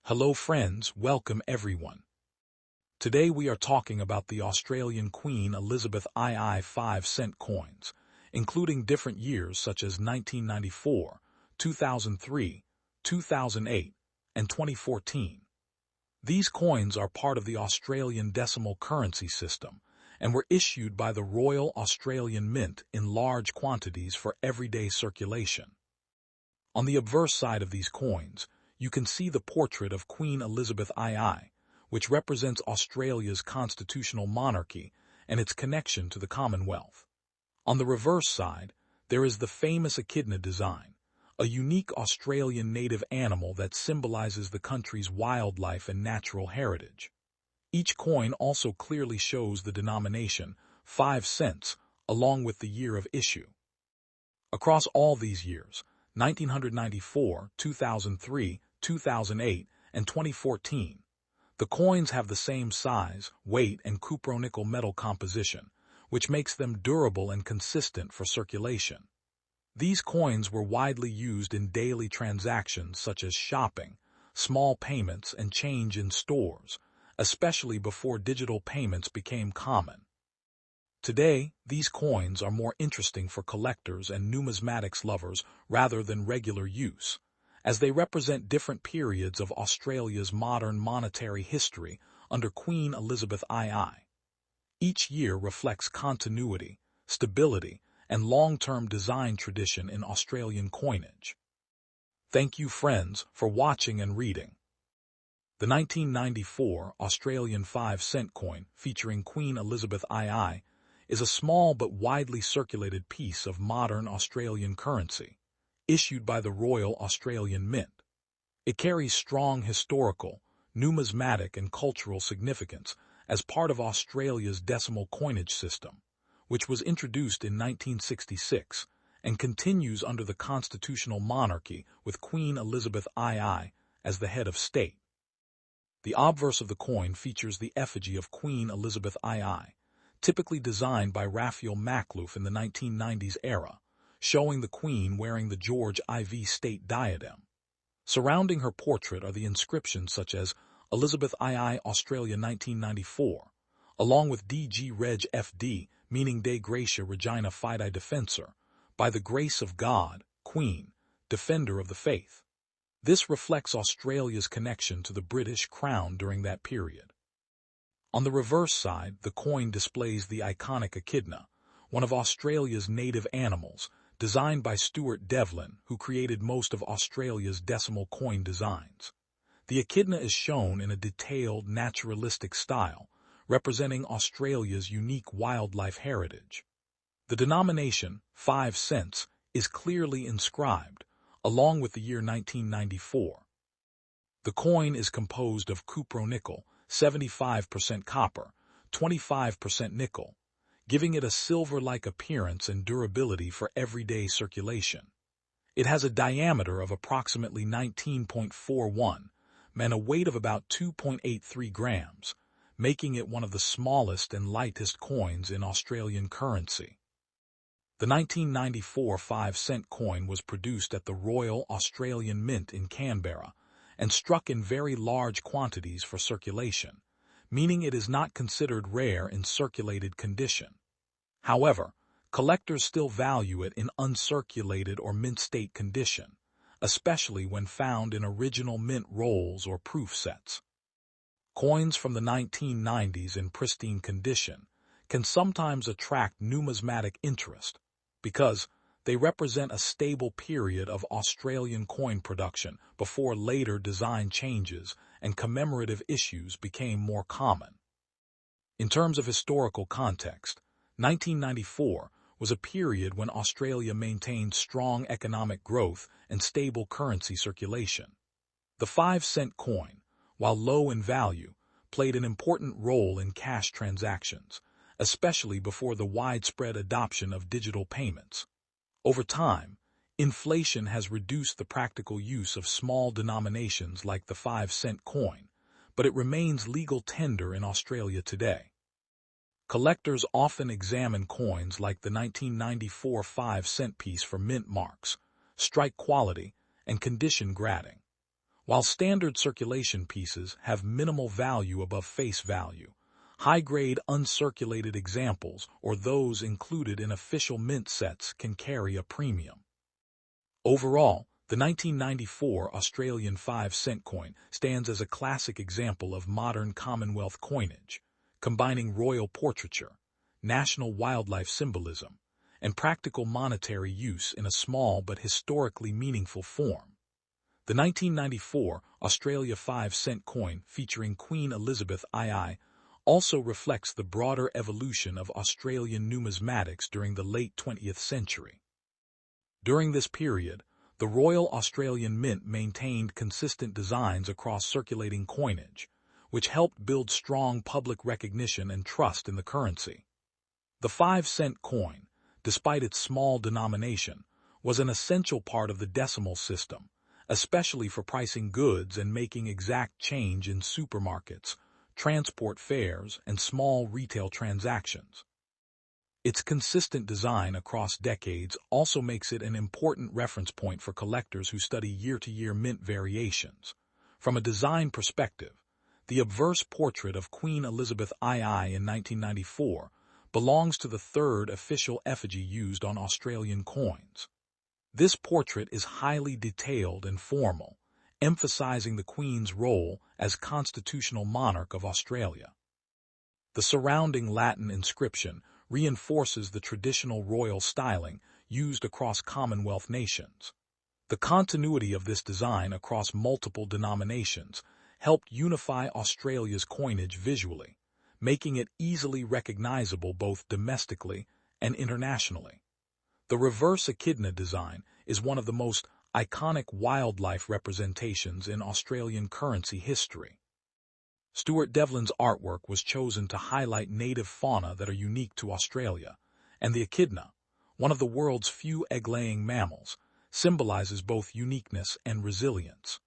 Hello friends, welcome everyone. Today we are talking about the Australian Queen Elizabeth II 5-cent coins, including different years such as 1994, 2003, 2008, and 2014. These coins are part of the Australian decimal currency system and were issued by the Royal Australian Mint in large quantities for everyday circulation. On the obverse side of these coins, you can see the portrait of Queen Elizabeth II, which represents Australia's constitutional monarchy and its connection to the Commonwealth. On the reverse side, there is the famous Echidna design, a unique Australian native animal that symbolizes the country's wildlife and natural heritage. Each coin also clearly shows the denomination, 5 cents, along with the year of issue. Across all these years, 1994, 2003, 2008, and 2014, the coins have the same size, weight, and cupronickel metal composition, which makes them durable and consistent for circulation. These coins were widely used in daily transactions such as shopping, small payments, and change in stores, especially before digital payments became common. Today, these coins are more interesting for collectors and numismatics lovers rather than regular use, as they represent different periods of Australia's modern monetary history under Queen Elizabeth II. Each year reflects continuity, stability, and long-term design tradition in Australian coinage. Thank you, friends, for watching and reading. The 1994 Australian 5-cent coin featuring Queen Elizabeth II is a small but widely circulated piece of modern Australian currency, issued by the Royal Australian Mint. It carries strong historical, numismatic, and cultural significance as part of Australia's decimal coinage system, which was introduced in 1966 and continues under the constitutional monarchy with Queen Elizabeth II as the head of state. The obverse of the coin features the effigy of Queen Elizabeth II, typically designed by Raphael Makhlouf in the 1990s era, showing the Queen wearing the George IV state diadem. Surrounding her portrait are the inscriptions such as Elizabeth II Australia 1994, along with DG Reg FD, meaning De Gratia Regina Fidei Defensor, by the grace of God, Queen, Defender of the Faith. This reflects Australia's connection to the British Crown during that period. On the reverse side, the coin displays the iconic Echidna, one of Australia's native animals, designed by Stuart Devlin, who created most of Australia's decimal coin designs. The Echidna is shown in a detailed, naturalistic style, representing Australia's unique wildlife heritage. The denomination, 5 cents, is clearly inscribed, along with the year 1994. The coin is composed of cupronickel, 75% copper, 25% nickel, giving it a silver-like appearance and durability for everyday circulation. It has a diameter of approximately 19.41 and a weight of about 2.83 grams, making it one of the smallest and lightest coins in Australian currency. The 1994 5-cent coin was produced at the Royal Australian Mint in Canberra and struck in very large quantities for circulation, meaning it is not considered rare in circulated condition. However, collectors still value it in uncirculated or mint state condition, especially when found in original mint rolls or proof sets. Coins from the 1990s in pristine condition can sometimes attract numismatic interest because they represent a stable period of Australian coin production before later design changes and commemorative issues became more common. In terms of historical context, 1994 was a period when Australia maintained strong economic growth and stable currency circulation. The 5-cent coin, while low in value, played an important role in cash transactions, especially before the widespread adoption of digital payments. Over time, inflation has reduced the practical use of small denominations like the 5-cent coin, but it remains legal tender in Australia today. Collectors often examine coins like the 1994 5-cent piece for mint marks, strike quality, and condition grading. While standard circulation pieces have minimal value above face value, high-grade uncirculated examples or those included in official mint sets can carry a premium. Overall, the 1994 Australian 5-cent coin stands as a classic example of modern Commonwealth coinage, combining royal portraiture, national wildlife symbolism, and practical monetary use in a small but historically meaningful form. The 1994 Australia 5-cent coin featuring Queen Elizabeth II also reflects the broader evolution of Australian numismatics during the late 20th century. During this period, the Royal Australian Mint maintained consistent designs across circulating coinage, which helped build strong public recognition and trust in the currency. The 5-cent coin, despite its small denomination, was an essential part of the decimal system, especially for pricing goods and making exact change in supermarkets, transport fares, and small retail transactions. Its consistent design across decades also makes it an important reference point for collectors who study year-to-year mint variations. From a design perspective, the obverse portrait of Queen Elizabeth II in 1994 belongs to the third official effigy used on Australian coins. This portrait is highly detailed and formal, emphasizing the Queen's role as constitutional monarch of Australia. The surrounding Latin inscription reinforces the traditional royal styling used across Commonwealth nations. The continuity of this design across multiple denominations helped unify Australia's coinage visually, making it easily recognizable both domestically and internationally. The reverse Echidna design is one of the most iconic wildlife representations in Australian currency history. Stuart Devlin's artwork was chosen to highlight native fauna that are unique to Australia, and the echidna, one of the world's few egg-laying mammals, symbolizes both uniqueness and resilience.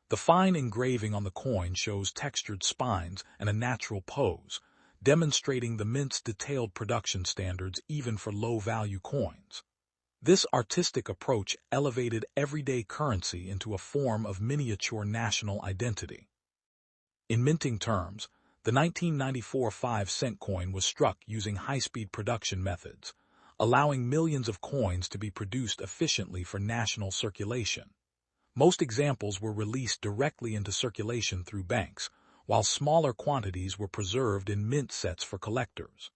The fine engraving on the coin shows textured spines and a natural pose, demonstrating the mint's detailed production standards even for low-value coins. This artistic approach elevated everyday currency into a form of miniature national identity. In minting terms, the 1994 5-cent coin was struck using high-speed production methods, allowing millions of coins to be produced efficiently for national circulation. Most examples were released directly into circulation through banks, while smaller quantities were preserved in mint sets for collectors.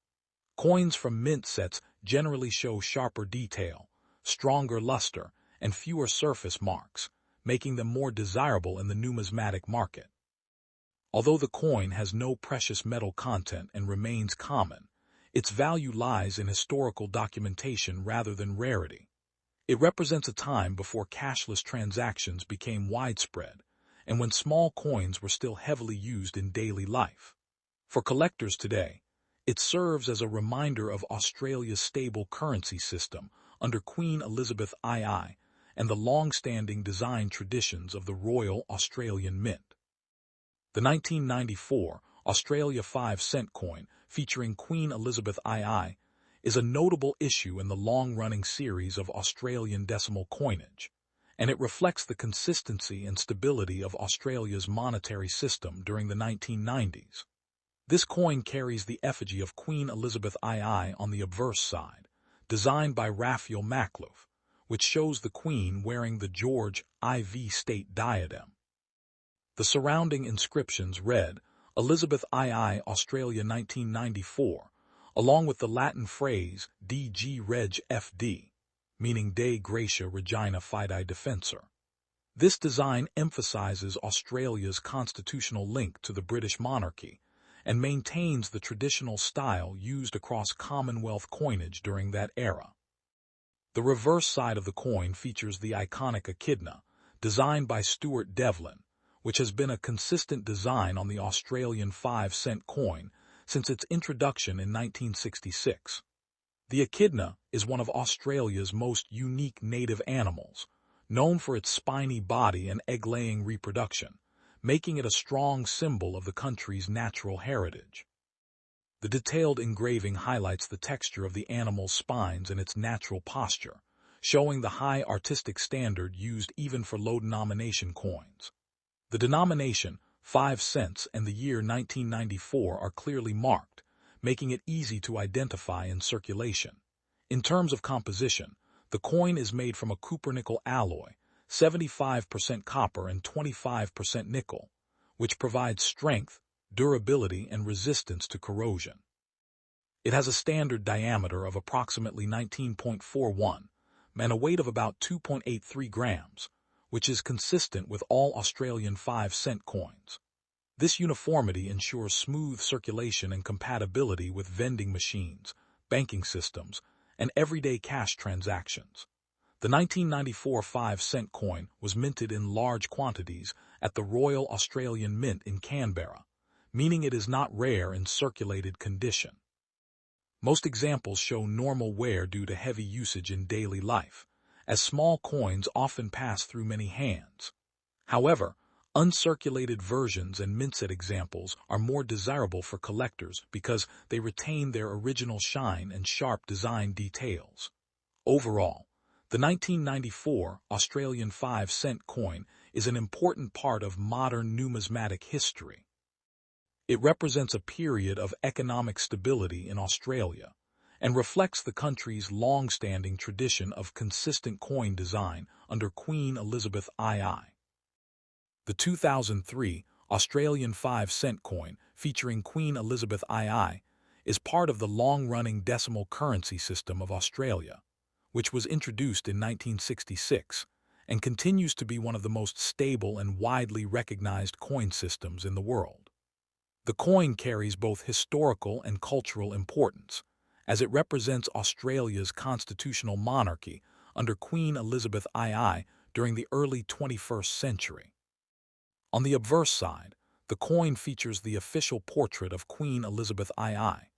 Coins from mint sets generally show sharper detail, stronger luster, and fewer surface marks, making them more desirable in the numismatic market. Although the coin has no precious metal content and remains common, its value lies in historical documentation rather than rarity. It represents a time before cashless transactions became widespread, and when small coins were still heavily used in daily life. For collectors today, it serves as a reminder of Australia's stable currency system under Queen Elizabeth II and the long-standing design traditions of the Royal Australian Mint. The 1994 Australia 5-cent coin, featuring Queen Elizabeth II, is a notable issue in the long-running series of Australian decimal coinage, and it reflects the consistency and stability of Australia's monetary system during the 1990s. This coin carries the effigy of Queen Elizabeth II on the obverse side, designed by Raphael Makhlouf, which shows the Queen wearing the George IV state diadem. The surrounding inscriptions read, Elizabeth II Australia 1994, along with the Latin phrase DG Reg FD, meaning Dei Gratia Regina Fidei Defensor. This design emphasizes Australia's constitutional link to the British monarchy and maintains the traditional style used across Commonwealth coinage during that era. The reverse side of the coin features the iconic echidna, designed by Stuart Devlin, which has been a consistent design on the Australian 5-cent coin since its introduction in 1966. The echidna is one of Australia's most unique native animals, known for its spiny body and egg-laying reproduction, making it a strong symbol of the country's natural heritage. The detailed engraving highlights the texture of the animal's spines and its natural posture, showing the high artistic standard used even for low-denomination coins. The denomination, 5 cents, and the year 1994 are clearly marked, making it easy to identify in circulation. In terms of composition, the coin is made from a copper-nickel alloy, 75% copper and 25% nickel, which provides strength, durability, and resistance to corrosion. It has a standard diameter of approximately 19.41 and a weight of about 2.83 grams, which is consistent with all Australian 5-cent coins. This uniformity ensures smooth circulation and compatibility with vending machines, banking systems, and everyday cash transactions. The 1994 5-cent coin was minted in large quantities at the Royal Australian Mint in Canberra, meaning it is not rare in circulated condition. Most examples show normal wear due to heavy usage in daily life, as small coins often pass through many hands. However, uncirculated versions and mint-set examples are more desirable for collectors because they retain their original shine and sharp design details. Overall, the 1994 Australian 5-cent coin is an important part of modern numismatic history. It represents a period of economic stability in Australia and reflects the country's long-standing tradition of consistent coin design under Queen Elizabeth II. The 2003 Australian 5-cent coin, featuring Queen Elizabeth II, is part of the long-running decimal currency system of Australia, which was introduced in 1966 and continues to be one of the most stable and widely recognized coin systems in the world. The coin carries both historical and cultural importance, as it represents Australia's constitutional monarchy under Queen Elizabeth II during the early 21st century. On the obverse side, the coin features the official portrait of Queen Elizabeth II,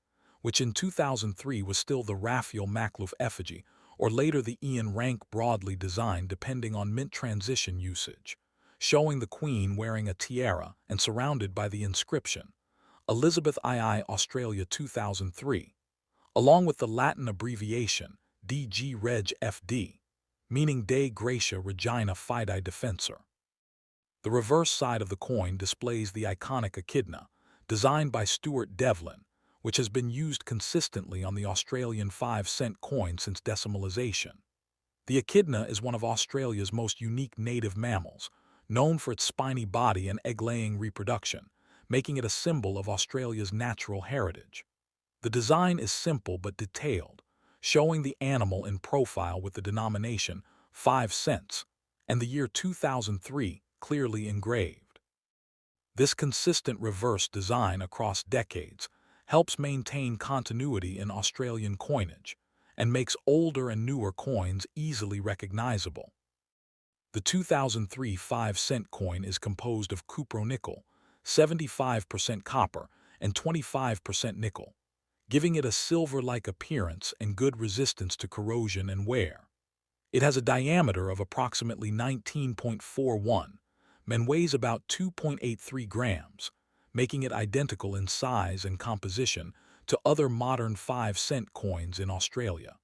which in 2003 was still the Raphael Makhlouf effigy, or later the Ian Rank Broadley design depending on mint transition usage, showing the Queen wearing a tiara and surrounded by the inscription, Elizabeth II Australia 2003, along with the Latin abbreviation DG Reg FD, meaning Dei Gratia Regina Fidei Defensor. The reverse side of the coin displays the iconic Echidna, designed by Stuart Devlin, which has been used consistently on the Australian 5-cent coin since decimalisation. The Echidna is one of Australia's most unique native mammals, known for its spiny body and egg-laying reproduction, making it a symbol of Australia's natural heritage. The design is simple but detailed, showing the animal in profile with the denomination 5 cents and the year 2003 clearly engraved. This consistent reverse design across decades helps maintain continuity in Australian coinage and makes older and newer coins easily recognizable. The 2003 5-cent coin is composed of copper-nickel, 75% copper, and 25% nickel, giving it a silver-like appearance and good resistance to corrosion and wear. It has a diameter of approximately 19.41 and weighs about 2.83 grams, making it identical in size and composition to other modern 5-cent coins in Australia.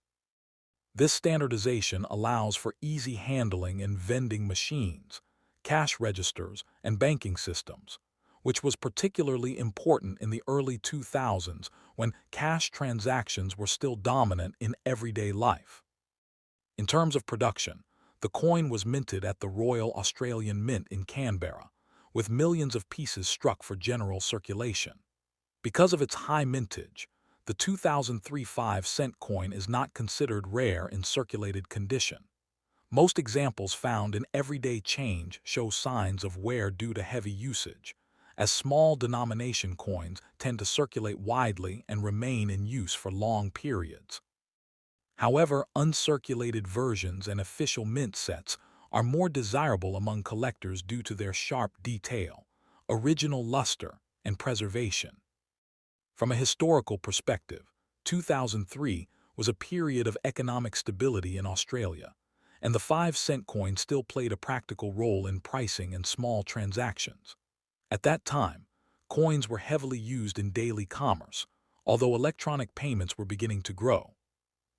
This standardization allows for easy handling in vending machines, cash registers, and banking systems, which was particularly important in the early 2000s when cash transactions were still dominant in everyday life. In terms of production, the coin was minted at the Royal Australian Mint in Canberra, with millions of pieces struck for general circulation. Because of its high mintage, the 2003 5-cent coin is not considered rare in circulated condition. Most examples found in everyday change show signs of wear due to heavy usage, as small denomination coins tend to circulate widely and remain in use for long periods. However, uncirculated versions and official mint sets are more desirable among collectors due to their sharp detail, original luster, and preservation. From a historical perspective, 2003 was a period of economic stability in Australia, and the 5-cent coin still played a practical role in pricing and small transactions. At that time, coins were heavily used in daily commerce, although electronic payments were beginning to grow.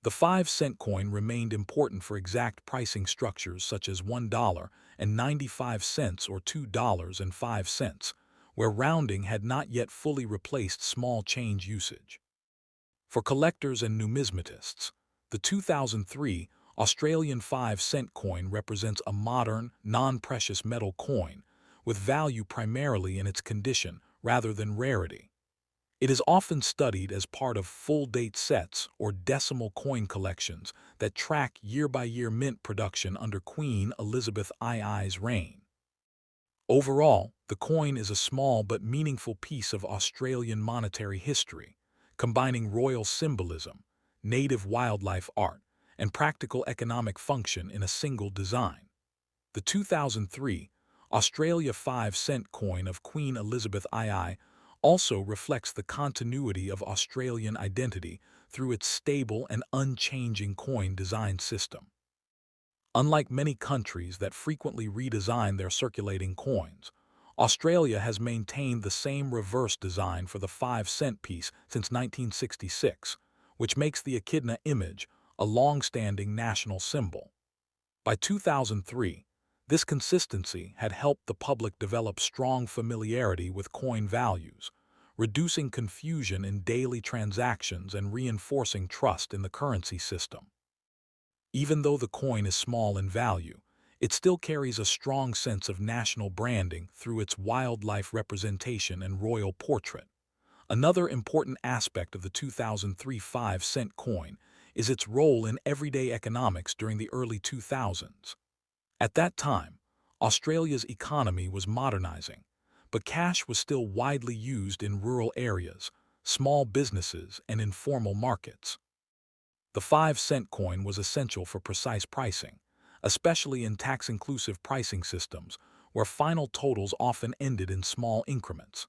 The 5-cent coin remained important for exact pricing structures such as $1.95 or $2.05, where rounding had not yet fully replaced small change usage. For collectors and numismatists, the 2003 Australian 5-cent coin represents a modern, non-precious metal coin with value primarily in its condition rather than rarity. It is often studied as part of full-date sets or decimal coin collections that track year-by-year mint production under Queen Elizabeth II's reign. Overall, the coin is a small but meaningful piece of Australian monetary history, combining royal symbolism, native wildlife art, and practical economic function in a single design. The 2003 Australia 5-cent coin of Queen Elizabeth II also reflects the continuity of Australian identity through its stable and unchanging coin design system. Unlike many countries that frequently redesign their circulating coins, Australia has maintained the same reverse design for the 5-cent piece since 1966, which makes the Echidna image a long-standing national symbol. By 2003, this consistency had helped the public develop strong familiarity with coin values, reducing confusion in daily transactions and reinforcing trust in the currency system. Even though the coin is small in value, it still carries a strong sense of national branding through its wildlife representation and royal portrait. Another important aspect of the 2003 5-cent coin is its role in everyday economics during the early 2000s. At that time, Australia's economy was modernizing, but cash was still widely used in rural areas, small businesses, and informal markets. The 5-cent coin was essential for precise pricing, especially in tax-inclusive pricing systems, where final totals often ended in small increments.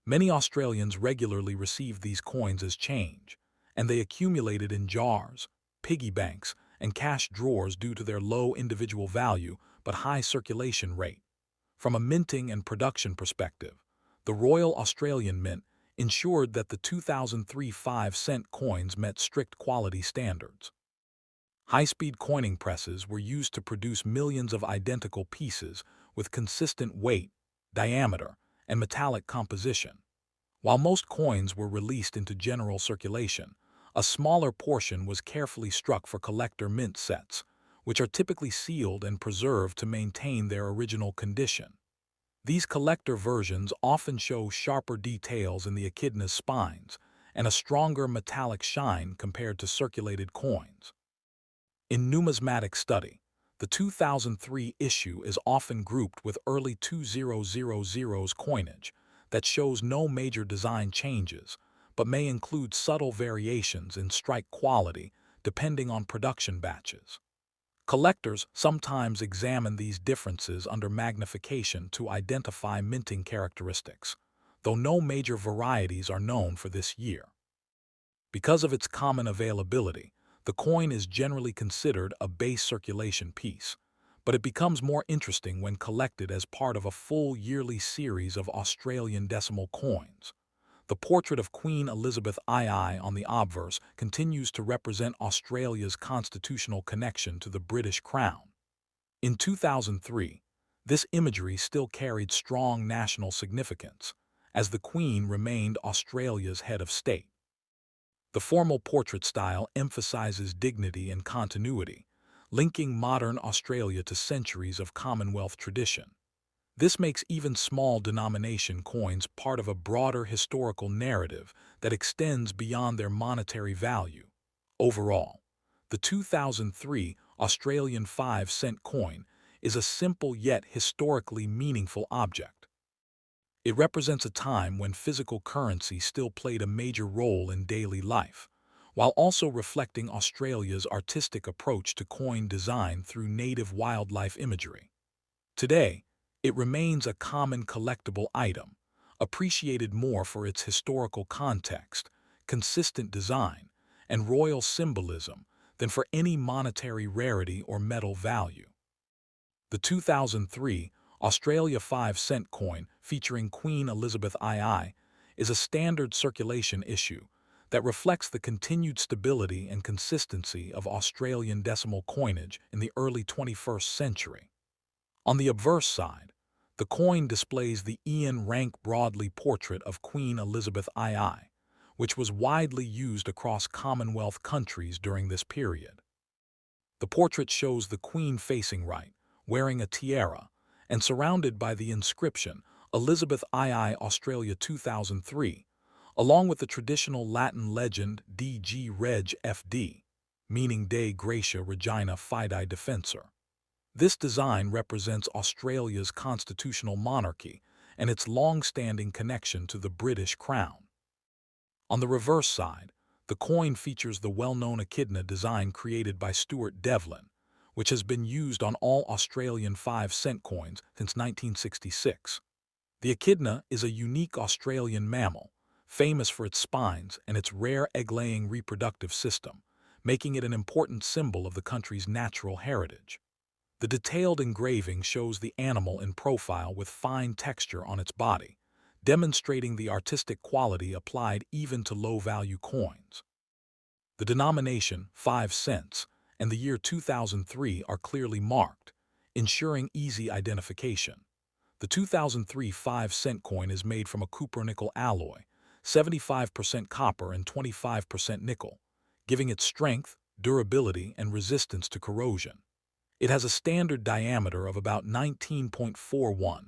Many Australians regularly received these coins as change, and they accumulated in jars, piggy banks, and cash drawers due to their low individual value but high circulation rate. From a minting and production perspective, the Royal Australian Mint ensured that the 2003 5-cent coins met strict quality standards. High-speed coining presses were used to produce millions of identical pieces with consistent weight, diameter, and metallic composition. While most coins were released into general circulation, a smaller portion was carefully struck for collector mint sets, which are typically sealed and preserved to maintain their original condition. These collector versions often show sharper details in the echidna's spines and a stronger metallic shine compared to circulated coins. In numismatic study, the 2003 issue is often grouped with early 2000's coinage that shows no major design changes, but may include subtle variations in strike quality depending on production batches. Collectors sometimes examine these differences under magnification to identify minting characteristics, though no major varieties are known for this year. Because of its common availability, the coin is generally considered a base circulation piece, but it becomes more interesting when collected as part of a full yearly series of Australian decimal coins. The portrait of Queen Elizabeth II on the obverse continues to represent Australia's constitutional connection to the British Crown. In 2003, this imagery still carried strong national significance, as the Queen remained Australia's head of state. The formal portrait style emphasizes dignity and continuity, linking modern Australia to centuries of Commonwealth tradition. This makes even small denomination coins part of a broader historical narrative that extends beyond their monetary value. Overall, the 2003 Australian 5-cent coin is a simple yet historically meaningful object. It represents a time when physical currency still played a major role in daily life, while also reflecting Australia's artistic approach to coin design through native wildlife imagery. Today, it remains a common collectible item, appreciated more for its historical context, consistent design, and royal symbolism than for any monetary rarity or metal value. The 2003 Australia 5-cent coin featuring Queen Elizabeth II is a standard circulation issue that reflects the continued stability and consistency of Australian decimal coinage in the early 21st century. On the obverse side, the coin displays the Ian Rank Broadley portrait of Queen Elizabeth II, which was widely used across Commonwealth countries during this period. The portrait shows the Queen facing right, wearing a tiara, and surrounded by the inscription Elizabeth II Australia 2003, along with the traditional Latin legend DG Reg FD, meaning Dei Gratia Regina Fidei Defensor. This design represents Australia's constitutional monarchy and its long-standing connection to the British Crown. On the reverse side, the coin features the well-known Echidna design created by Stuart Devlin, which has been used on all Australian 5-cent coins since 1966. The Echidna is a unique Australian mammal, famous for its spines and its rare egg-laying reproductive system, making it an important symbol of the country's natural heritage. The detailed engraving shows the animal in profile with fine texture on its body, demonstrating the artistic quality applied even to low-value coins. The denomination, 5 cents, and the year 2003 are clearly marked, ensuring easy identification. The 2003 5-cent coin is made from a copper-nickel alloy, 75% copper and 25% nickel, giving it strength, durability, and resistance to corrosion. It has a standard diameter of about 19.41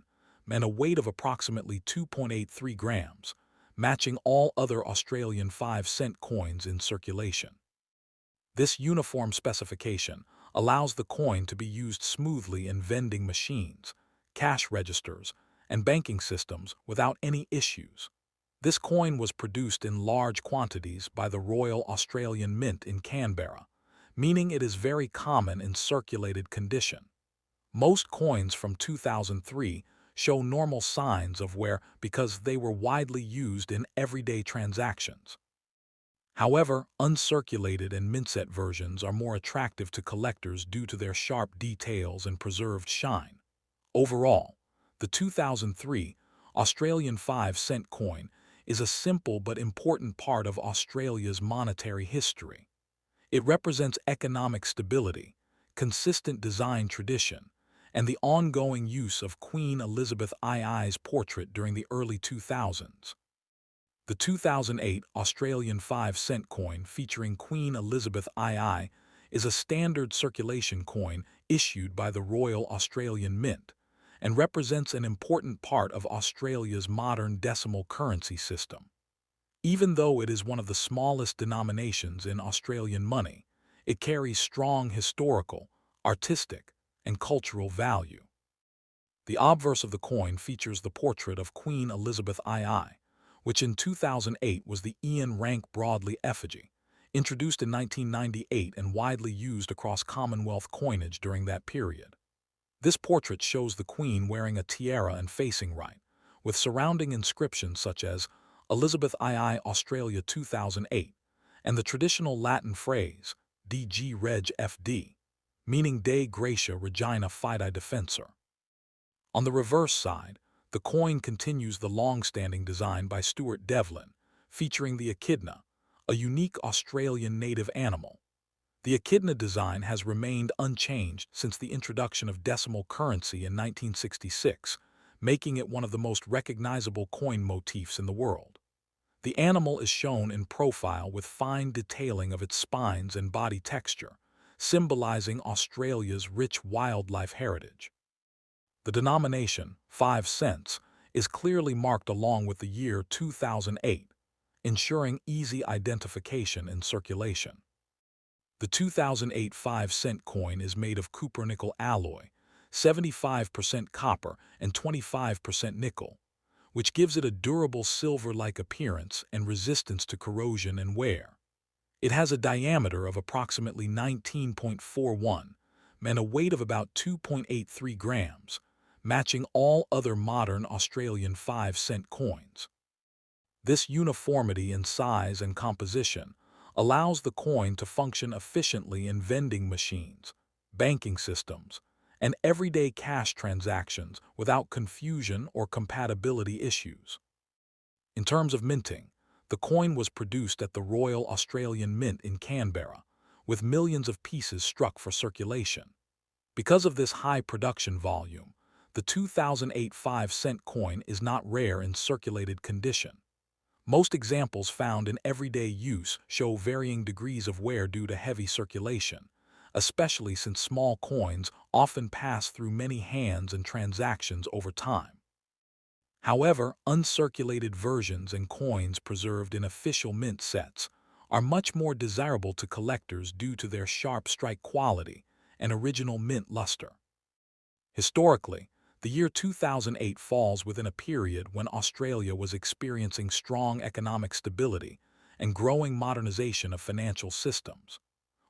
and a weight of approximately 2.83 grams, matching all other Australian 5-cent coins in circulation. This uniform specification allows the coin to be used smoothly in vending machines, cash registers, and banking systems without any issues. This coin was produced in large quantities by the Royal Australian Mint in Canberra, meaning it is very common in circulated condition. Most coins from 2003 show normal signs of wear because they were widely used in everyday transactions. However, uncirculated and mintset versions are more attractive to collectors due to their sharp details and preserved shine. Overall, the 2003 Australian 5-cent coin is a simple but important part of Australia's monetary history. It represents economic stability, consistent design tradition, and the ongoing use of Queen Elizabeth II's portrait during the early 2000s. The 2008 Australian 5-cent coin featuring Queen Elizabeth II is a standard circulation coin issued by the Royal Australian Mint and represents an important part of Australia's modern decimal currency system. Even though it is one of the smallest denominations in Australian money, it carries strong historical, artistic, and cultural value. The obverse of the coin features the portrait of Queen Elizabeth II, which in 2008 was the Ian Rank Broadley effigy, introduced in 1998 and widely used across Commonwealth coinage during that period. This portrait shows the Queen wearing a tiara and facing right, with surrounding inscriptions such as Elizabeth II Australia 2008, and the traditional Latin phrase, DG Reg FD, meaning Dei Gratia Regina Fidei Defensor. On the reverse side, the coin continues the long-standing design by Stuart Devlin, featuring the Echidna, a unique Australian native animal. The Echidna design has remained unchanged since the introduction of decimal currency in 1966, making it one of the most recognizable coin motifs in the world. The animal is shown in profile with fine detailing of its spines and body texture, symbolizing Australia's rich wildlife heritage. The denomination, 5 cents, is clearly marked along with the year 2008, ensuring easy identification and circulation. The 2008 5-cent coin is made of copper-nickel alloy, 75% copper and 25% nickel, which gives it a durable silver-like appearance and resistance to corrosion and wear. It has a diameter of approximately 19.41 and a weight of about 2.83 grams, matching all other modern Australian 5-cent coins. This uniformity in size and composition allows the coin to function efficiently in vending machines, banking systems, and everyday cash transactions without confusion or compatibility issues. In terms of minting, The coin was produced at the Royal Australian Mint in Canberra, with millions of pieces struck for circulation. Because of this high production volume, the 2008 5-cent coin is not rare in circulated condition. Most examples found in everyday use show varying degrees of wear due to heavy circulation, especially since small coins often pass through many hands and transactions over time. However, uncirculated versions and coins preserved in official mint sets are much more desirable to collectors due to their sharp strike quality and original mint luster. Historically, the year 2008 falls within a period when Australia was experiencing strong economic stability and growing modernization of financial systems.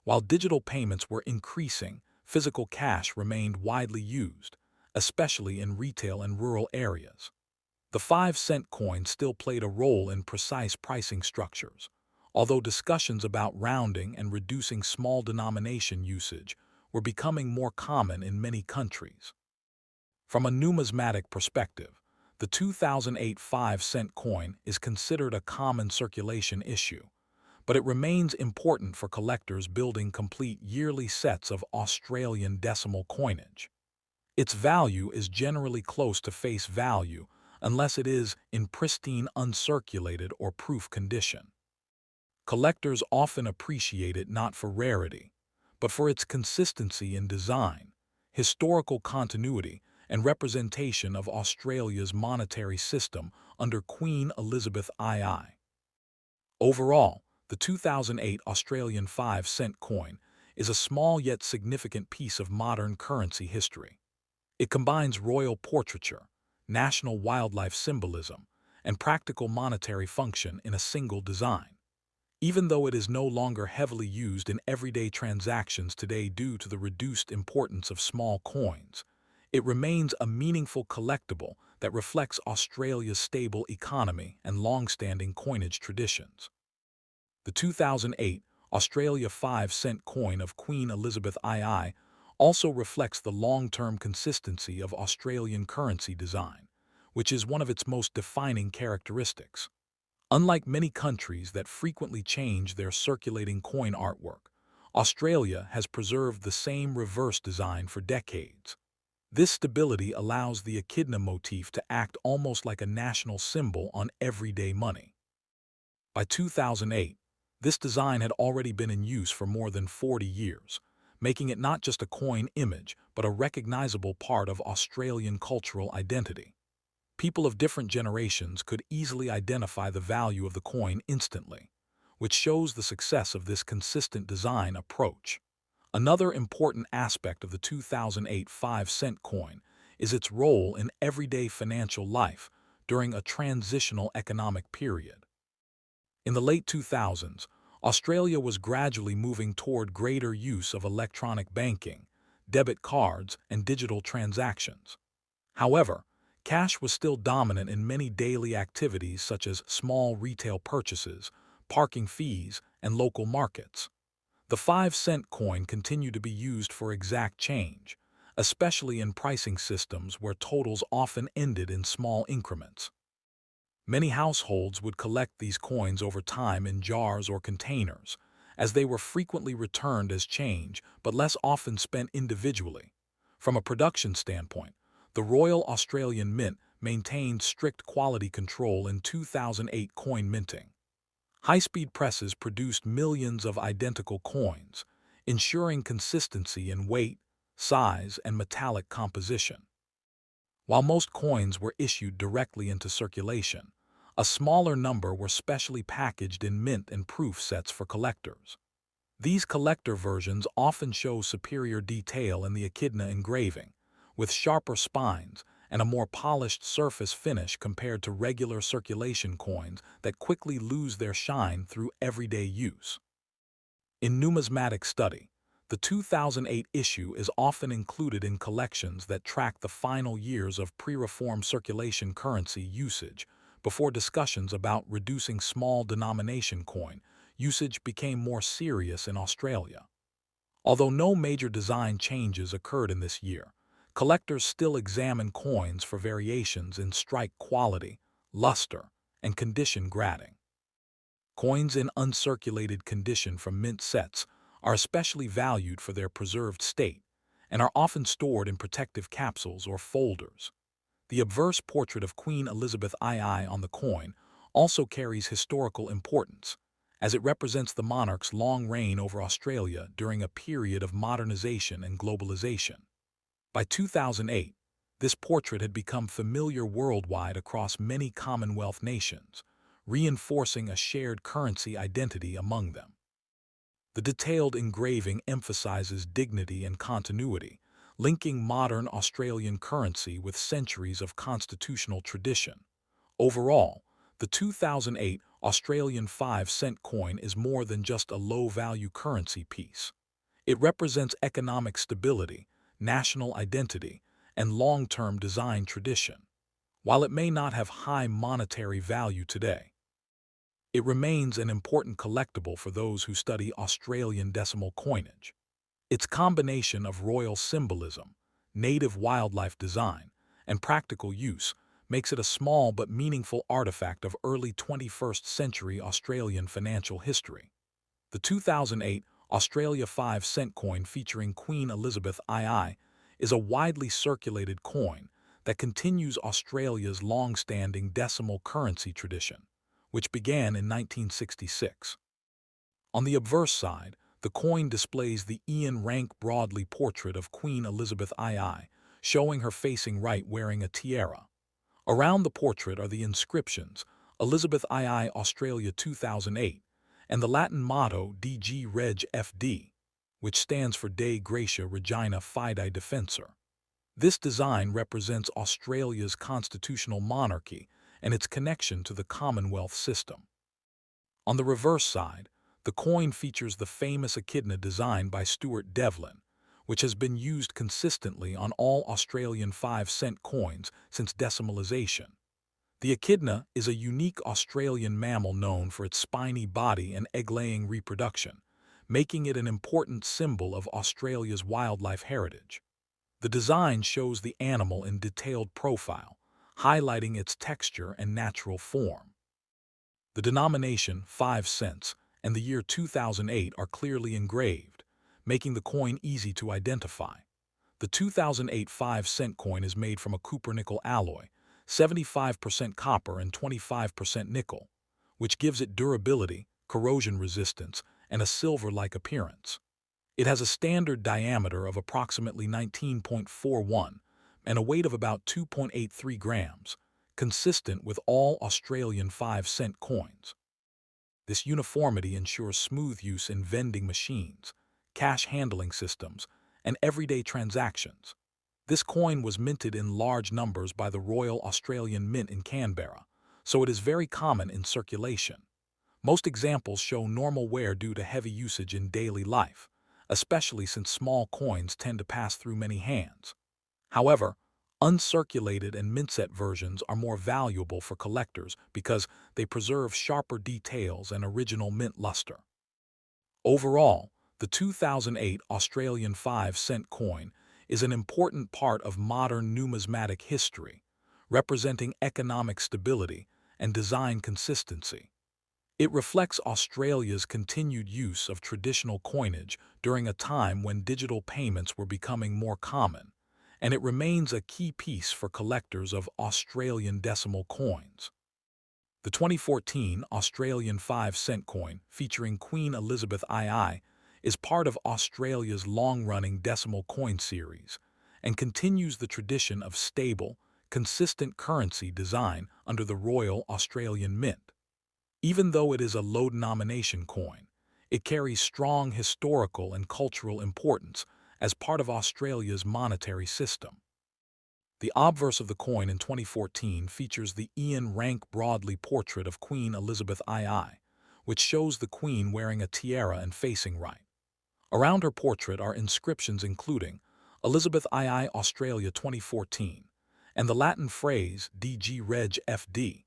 While digital payments were increasing, physical cash remained widely used, especially in retail and rural areas. The 5-cent coin still played a role in precise pricing structures, although discussions about rounding and reducing small denomination usage were becoming more common in many countries. From a numismatic perspective, the 2008 5-cent coin is considered a common circulation issue, but it remains important for collectors building complete yearly sets of Australian decimal coinage. Its value is generally close to face value unless it is in pristine uncirculated or proof condition. Collectors often appreciate it not for rarity, but for its consistency in design, historical continuity, and representation of Australia's monetary system under Queen Elizabeth II. Overall, the 2008 Australian 5-cent coin is a small yet significant piece of modern currency history. It combines royal portraiture, national wildlife symbolism, and practical monetary function in a single design. Even though it is no longer heavily used in everyday transactions today due to the reduced importance of small coins, it remains a meaningful collectible that reflects Australia's stable economy and long-standing coinage traditions. The 2008 Australia 5-cent coin of Queen Elizabeth II also reflects the long-term consistency of Australian currency design, which is one of its most defining characteristics. Unlike many countries that frequently change their circulating coin artwork, Australia has preserved the same reverse design for decades. This stability allows the Echidna motif to act almost like a national symbol on everyday money. By 2008, this design had already been in use for more than 40 years, making it not just a coin image, but a recognizable part of Australian cultural identity. People of different generations could easily identify the value of the coin instantly, which shows the success of this consistent design approach. Another important aspect of the 2008 5-cent coin is its role in everyday financial life during a transitional economic period. In the late 2000s, Australia was gradually moving toward greater use of electronic banking, debit cards, and digital transactions. However, cash was still dominant in many daily activities such as small retail purchases, parking fees, and local markets. The 5-cent coin continued to be used for exact change, especially in pricing systems where totals often ended in small increments. Many households would collect these coins over time in jars or containers, as they were frequently returned as change but less often spent individually. From a production standpoint, the Royal Australian Mint maintained strict quality control in 2008 coin minting. High-speed presses produced millions of identical coins, ensuring consistency in weight, size, and metallic composition. While most coins were issued directly into circulation, a smaller number were specially packaged in mint and proof sets for collectors. These collector versions often show superior detail in the Echidna engraving, with sharper spines and a more polished surface finish compared to regular circulation coins that quickly lose their shine through everyday use. In numismatic study, the 2008 issue is often included in collections that track the final years of pre-reform circulation currency usage before discussions about reducing small denomination coin usage became more serious in Australia. Although no major design changes occurred in this year, collectors still examine coins for variations in strike quality, luster, and condition grading. Coins in uncirculated condition from mint sets are especially valued for their preserved state and are often stored in protective capsules or folders. The obverse portrait of Queen Elizabeth II on the coin also carries historical importance, as it represents the monarch's long reign over Australia during a period of modernization and globalization. By 2008, this portrait had become familiar worldwide across many Commonwealth nations, reinforcing a shared currency identity among them. The detailed engraving emphasizes dignity and continuity, linking modern Australian currency with centuries of constitutional tradition. Overall, the 2008 Australian 5-cent coin is more than just a low-value currency piece. It represents economic stability, national identity, and long-term design tradition. While it may not have high monetary value today, it remains an important collectible for those who study Australian decimal coinage. Its combination of royal symbolism, native wildlife design, and practical use makes it a small but meaningful artifact of early 21st century Australian financial history. The 2008 Australia 5-cent coin featuring Queen Elizabeth II is a widely circulated coin that continues Australia's long-standing decimal currency tradition, which began in 1966. On the obverse side, the coin displays the Ian Rank Broadley portrait of Queen Elizabeth II, showing her facing right wearing a tiara. Around the portrait are the inscriptions Elizabeth II Australia 2008 and the Latin motto DG Reg FD, which stands for Dei Gratia Regina Fidei Defensor. This design represents Australia's constitutional monarchy and its connection to the Commonwealth system. On the reverse side, the coin features the famous Echidna design by Stuart Devlin, which has been used consistently on all Australian 5-cent coins since decimalisation. The echidna is a unique Australian mammal known for its spiny body and egg-laying reproduction, making it an important symbol of Australia's wildlife heritage. The design shows the animal in detailed profile, highlighting its texture and natural form. The denomination 5 cents and the year 2008 are clearly engraved, making the coin easy to identify. The 2008 5-cent coin is made from a copper-nickel alloy, 75% copper and 25% nickel, which gives it durability, corrosion resistance, and a silver-like appearance. It has a standard diameter of approximately 19.41 and a weight of about 2.83 grams, consistent with all Australian 5-cent coins. This uniformity ensures smooth use in vending machines, cash handling systems, and everyday transactions. This coin was minted in large numbers by the Royal Australian Mint in Canberra, so it is very common in circulation. Most examples show normal wear due to heavy usage in daily life, especially since small coins tend to pass through many hands. However, uncirculated and mintset versions are more valuable for collectors because they preserve sharper details and original mint luster. Overall, the 2008 Australian 5-cent coin is an important part of modern numismatic history, representing economic stability and design consistency. It reflects Australia's continued use of traditional coinage during a time when digital payments were becoming more common, and it remains a key piece for collectors of Australian decimal coins. The 2014 Australian 5-cent coin, featuring Queen Elizabeth II, is part of Australia's long-running decimal coin series and continues the tradition of stable, consistent currency design under the Royal Australian Mint. Even though it is a low-denomination coin, it carries strong historical and cultural importance as part of Australia's monetary system. The obverse of the coin in 2014 features the Ian Rank Broadley portrait of Queen Elizabeth II, which shows the Queen wearing a tiara and facing right. Around her portrait are inscriptions including Elizabeth II Australia 2014 and the Latin phrase DG Reg FD,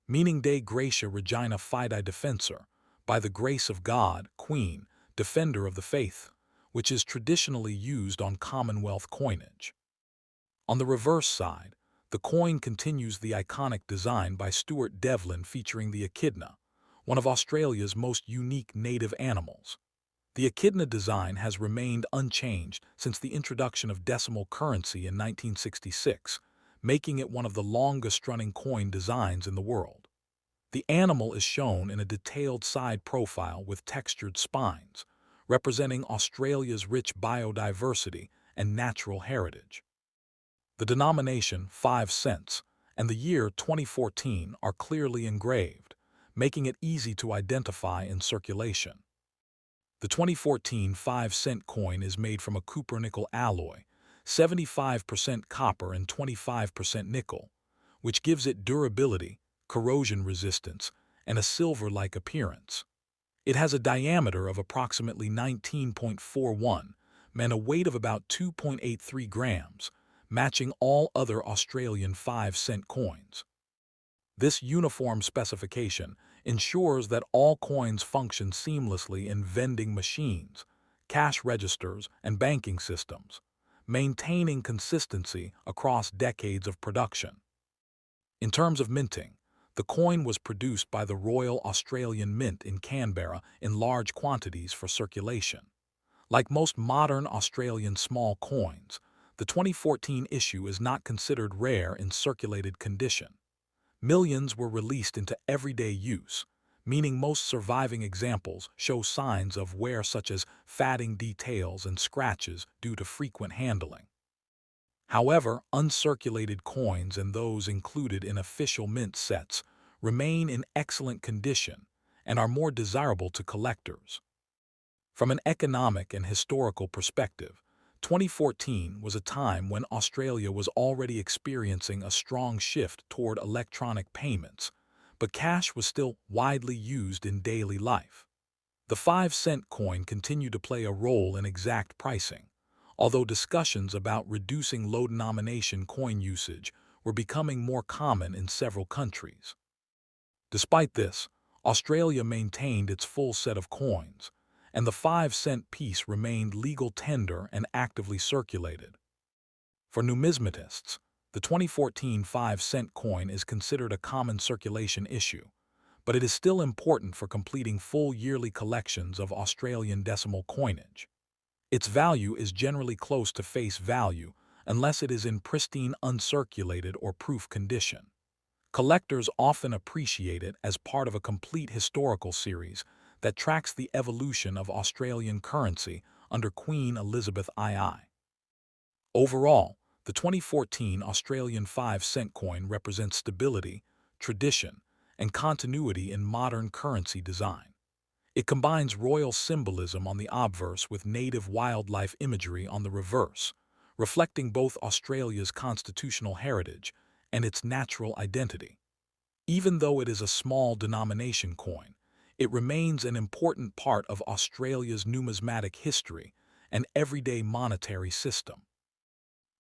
meaning Dei Gratia Regina Fidei Defensor, by the grace of God, Queen, Defender of the Faith, which is traditionally used on Commonwealth coinage. On the reverse side, the coin continues the iconic design by Stuart Devlin featuring the Echidna, one of Australia's most unique native animals. The Echidna design has remained unchanged since the introduction of decimal currency in 1966, making it one of the longest-running coin designs in the world. The animal is shown in a detailed side profile with textured spines, representing Australia's rich biodiversity and natural heritage. The denomination 5 cents and the year 2014 are clearly engraved, making it easy to identify in circulation. The 2014 5-cent coin is made from a copper-nickel alloy, 75% copper and 25% nickel, which gives it durability, corrosion resistance, and a silver-like appearance. It has a diameter of approximately 19.41 and a weight of about 2.83 grams, matching all other Australian 5-cent coins. This uniform specification ensures that all coins function seamlessly in vending machines, cash registers, and banking systems, maintaining consistency across decades of production. In terms of minting, the coin was produced by the Royal Australian Mint in Canberra in large quantities for circulation. Like most modern Australian small coins, the 2014 issue is not considered rare in circulated condition. Millions were released into everyday use, meaning most surviving examples show signs of wear such as fading details and scratches due to frequent handling. However, uncirculated coins and those included in official mint sets remain in excellent condition and are more desirable to collectors. From an economic and historical perspective, 2014 was a time when Australia was already experiencing a strong shift toward electronic payments, but cash was still widely used in daily life. The 5-cent coin continued to play a role in exact pricing, although discussions about reducing low-denomination coin usage were becoming more common in several countries. Despite this, Australia maintained its full set of coins, and the 5-cent piece remained legal tender and actively circulated. For numismatists, the 2014 5-cent coin is considered a common circulation issue, but it is still important for completing full yearly collections of Australian decimal coinage. Its value is generally close to face value unless it is in pristine uncirculated or proof condition. Collectors often appreciate it as part of a complete historical series that tracks the evolution of Australian currency under Queen Elizabeth II. Overall, the 2014 Australian 5-cent coin represents stability, tradition, and continuity in modern currency design. It combines royal symbolism on the obverse with native wildlife imagery on the reverse, reflecting both Australia's constitutional heritage and its natural identity. Even though it is a small denomination coin, it remains an important part of Australia's numismatic history and everyday monetary system.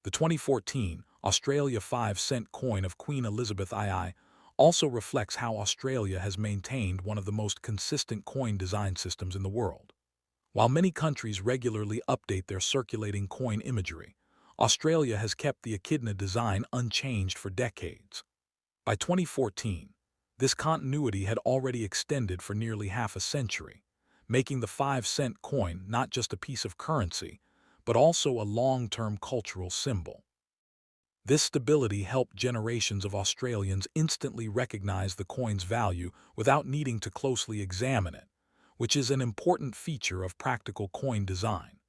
The 2014 Australia 5-cent coin of Queen Elizabeth II also reflects how Australia has maintained one of the most consistent coin design systems in the world. While many countries regularly update their circulating coin imagery, Australia has kept the Echidna design unchanged for decades. By 2014, this continuity had already extended for nearly half a century, making the 5-cent coin not just a piece of currency, but also a long-term cultural symbol. This stability helped generations of Australians instantly recognize the coin's value without needing to closely examine it, which is an important feature of practical coin design.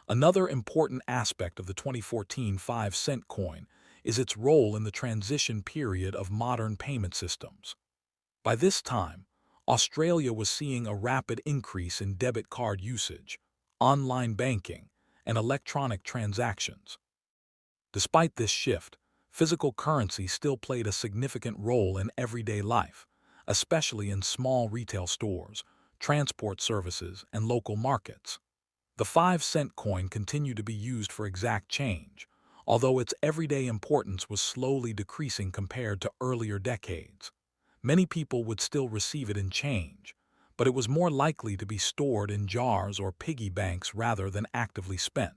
Another important aspect of the 2014 5-cent coin is its role in the transition period of modern payment systems. By this time, Australia was seeing a rapid increase in debit card usage, online banking, and electronic transactions. Despite this shift, physical currency still played a significant role in everyday life, especially in small retail stores, transport services, and local markets. The 5-cent coin continued to be used for exact change, although its everyday importance was slowly decreasing compared to earlier decades. Many people would still receive it in change, but it was more likely to be stored in jars or piggy banks rather than actively spent.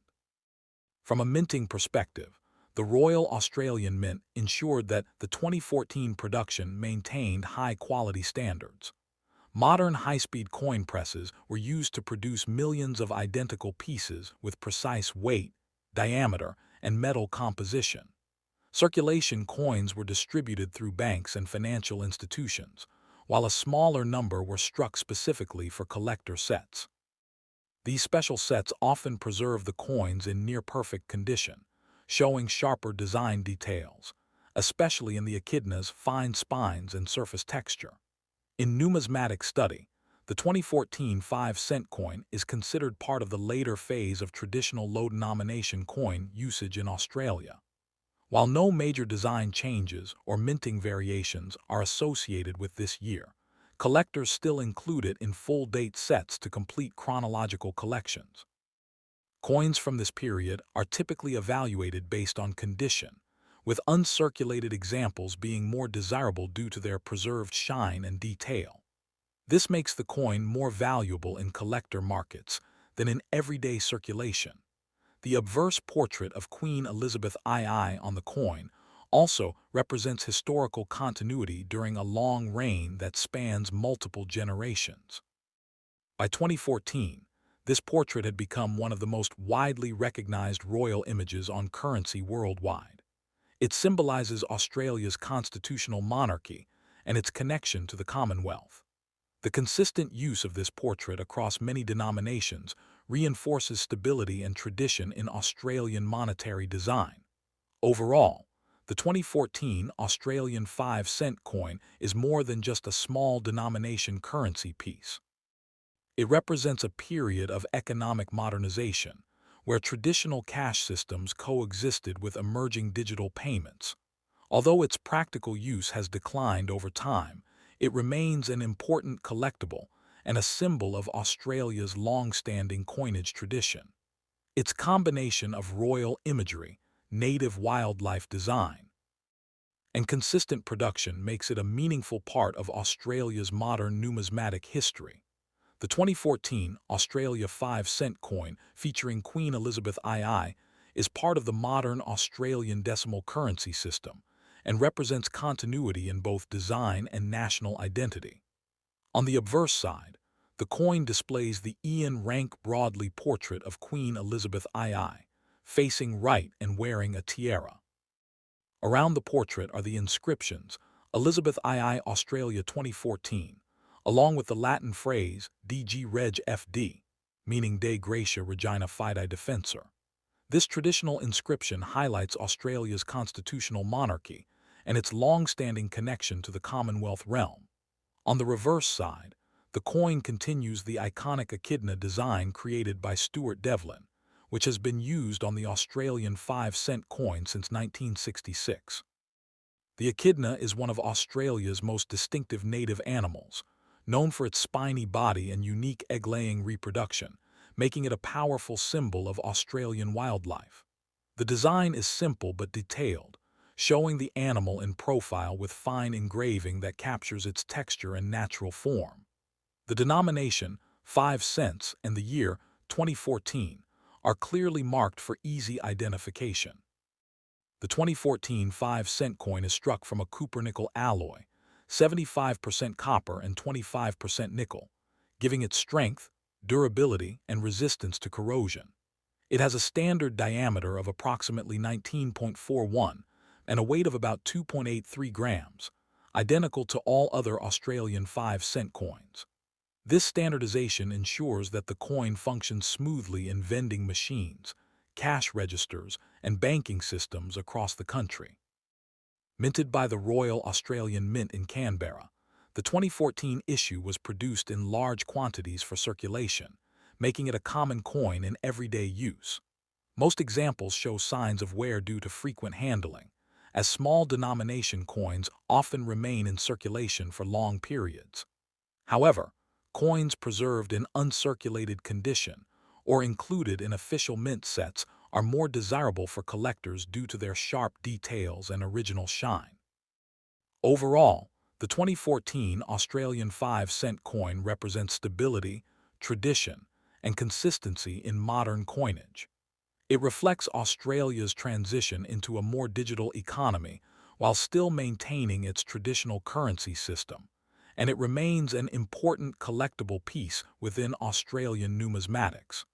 From a minting perspective, the Royal Australian Mint ensured that the 2014 production maintained high-quality standards. Modern high-speed coin presses were used to produce millions of identical pieces with precise weight, diameter, and metal composition. Circulation coins were distributed through banks and financial institutions, while a smaller number were struck specifically for collector sets. These special sets often preserve the coins in near-perfect condition, showing sharper design details, especially in the echidna's fine spines and surface texture. In numismatic study, the 2014 5-cent coin is considered part of the later phase of traditional low-denomination coin usage in Australia. While no major design changes or minting variations are associated with this year, collectors still include it in full-date sets to complete chronological collections. Coins from this period are typically evaluated based on condition, with uncirculated examples being more desirable due to their preserved shine and detail. This makes the coin more valuable in collector markets than in everyday circulation. The obverse portrait of Queen Elizabeth II on the coin also represents historical continuity during a long reign that spans multiple generations. By 2014, this portrait had become one of the most widely recognized royal images on currency worldwide. It symbolizes Australia's constitutional monarchy and its connection to the Commonwealth. The consistent use of this portrait across many denominations reinforces stability and tradition in Australian monetary design. Overall, the 2014 Australian 5-cent coin is more than just a small denomination currency piece. It represents a period of economic modernization, where traditional cash systems coexisted with emerging digital payments. Although its practical use has declined over time, it remains an important collectible and a symbol of Australia's long-standing coinage tradition. Its combination of royal imagery, native wildlife design, and consistent production makes it a meaningful part of Australia's modern numismatic history. The 2014 Australia 5-cent coin featuring Queen Elizabeth II is part of the modern Australian decimal currency system and represents continuity in both design and national identity. On the obverse side, the coin displays the Ian Rank Broadley portrait of Queen Elizabeth II, facing right and wearing a tiara. Around the portrait are the inscriptions Elizabeth II Australia 2014, along with the Latin phrase DG Reg FD, meaning De Gratia Regina Fide Defensor. This traditional inscription highlights Australia's constitutional monarchy and its long-standing connection to the Commonwealth realm. On the reverse side, the coin continues the iconic Echidna design created by Stuart Devlin, which has been used on the Australian 5-cent coin since 1966. The Echidna is one of Australia's most distinctive native animals, known for its spiny body and unique egg-laying reproduction, making it a powerful symbol of Australian wildlife. The design is simple but detailed, showing the animal in profile with fine engraving that captures its texture and natural form. The denomination, 5 cents, and the year, 2014, are clearly marked for easy identification. The 2014 5-cent coin is struck from a copper-nickel alloy, 75% copper and 25% nickel, giving it strength, durability, and resistance to corrosion. It has a standard diameter of approximately 19.41 and a weight of about 2.83 grams, identical to all other Australian 5-cent coins. This standardization ensures that the coin functions smoothly in vending machines, cash registers, and banking systems across the country. Minted by the Royal Australian Mint in Canberra, the 2014 issue was produced in large quantities for circulation, making it a common coin in everyday use. Most examples show signs of wear due to frequent handling, as small denomination coins often remain in circulation for long periods. However, coins preserved in uncirculated condition or included in official mint sets are more desirable for collectors due to their sharp details and original shine. Overall, the 2014 Australian 5-cent coin represents stability, tradition, and consistency in modern coinage. It reflects Australia's transition into a more digital economy while still maintaining its traditional currency system, and it remains an important collectible piece within Australian numismatics.